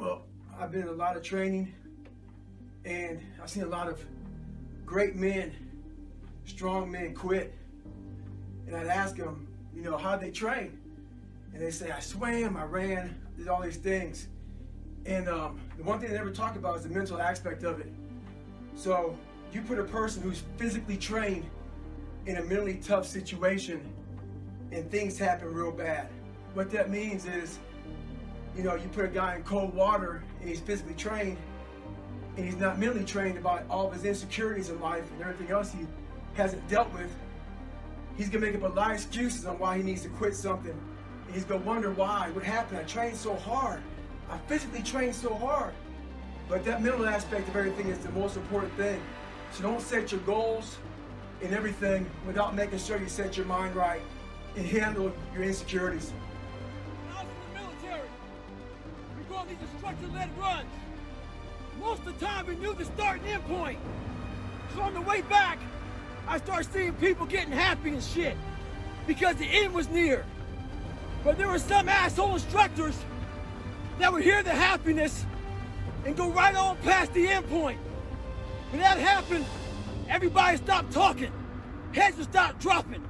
Well, I've been in a lot of training, and I've seen a lot of great men, strong men quit. And I'd ask them, you know, how'd they train? And they say, I swam, I ran, did all these things. And the one thing they never talk about is the mental aspect of it. So you put a person who's physically trained in a mentally tough situation, and things happen real bad. What that means is, you know, you put a guy in cold water and he's physically trained, and he's not mentally trained about all of his insecurities in life and everything else he hasn't dealt with. He's gonna make up a lot of excuses on why he needs to quit something. And he's gonna wonder why, what happened? I trained so hard. I physically trained so hard. But that mental aspect of everything is the most important thing. So don't set your goals and everything without making sure you set your mind right and handle your insecurities. When I was in the military, we go on these instructor-led runs. Most of the time we knew the start and end point. So on the way back, I started seeing people getting happy and shit because the end was near. But there were some asshole instructors that would hear the happiness and go right on past the end point. When that happened, everybody stopped talking. Heads would stop dropping.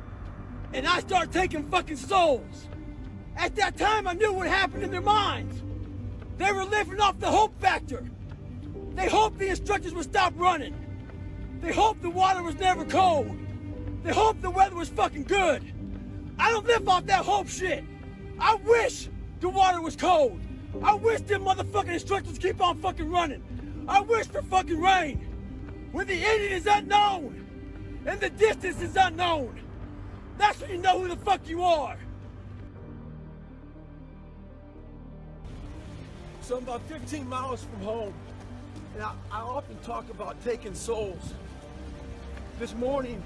And I started taking fucking souls. At that time, I knew what happened in their minds. They were living off the hope factor. They hoped the instructors would stop running. They hoped the water was never cold. They hoped the weather was fucking good. I don't live off that hope shit. I wish the water was cold. I wish them motherfucking instructors keep on fucking running. I wish for fucking rain. When the ending is unknown and the distance is unknown, that's when you know who the fuck you are. So I'm about 15 miles from home, and I often talk about taking souls. This morning,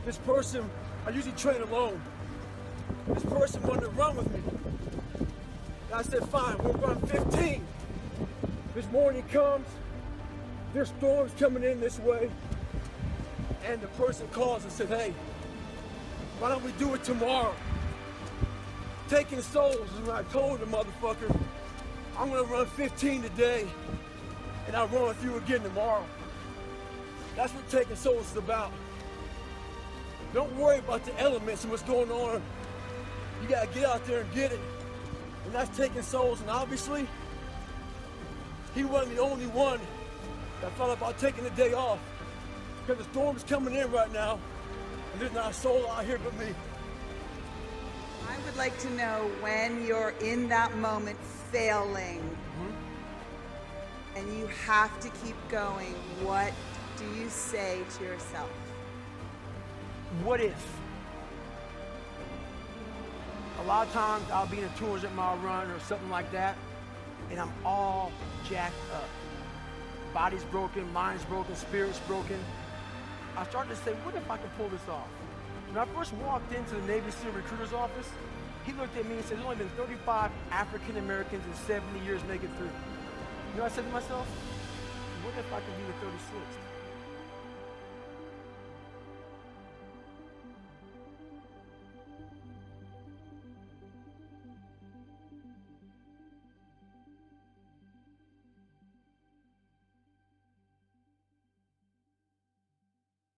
this person, I usually train alone. This person wanted to run with me. And I said, fine, we'll run 15. This morning comes, there's storms coming in this way, and the person calls and said, hey, why don't we do it tomorrow? Taking souls is when I told the motherfucker, I'm gonna run 15 today, and I'll run with you again tomorrow. That's what taking souls is about. Don't worry about the elements and what's going on. You gotta get out there and get it. And that's taking souls, and obviously, he wasn't the only one that thought about taking the day off. Because the storm is coming in right now, and there's not a soul out here but me. I would like to know when you're in that moment failing, and you have to keep going, what do you say to yourself? What if? A lot of times I'll be in a 200 mile run or something like that, and I'm all jacked up. Body's broken, mind's broken, spirit's broken. I started to say, what if I could pull this off? When I first walked into the Navy SEAL recruiter's office, he looked at me and said, there's only been 35 African Americans in 70 years make it through. You know what I said to myself? What if I could be the 36th?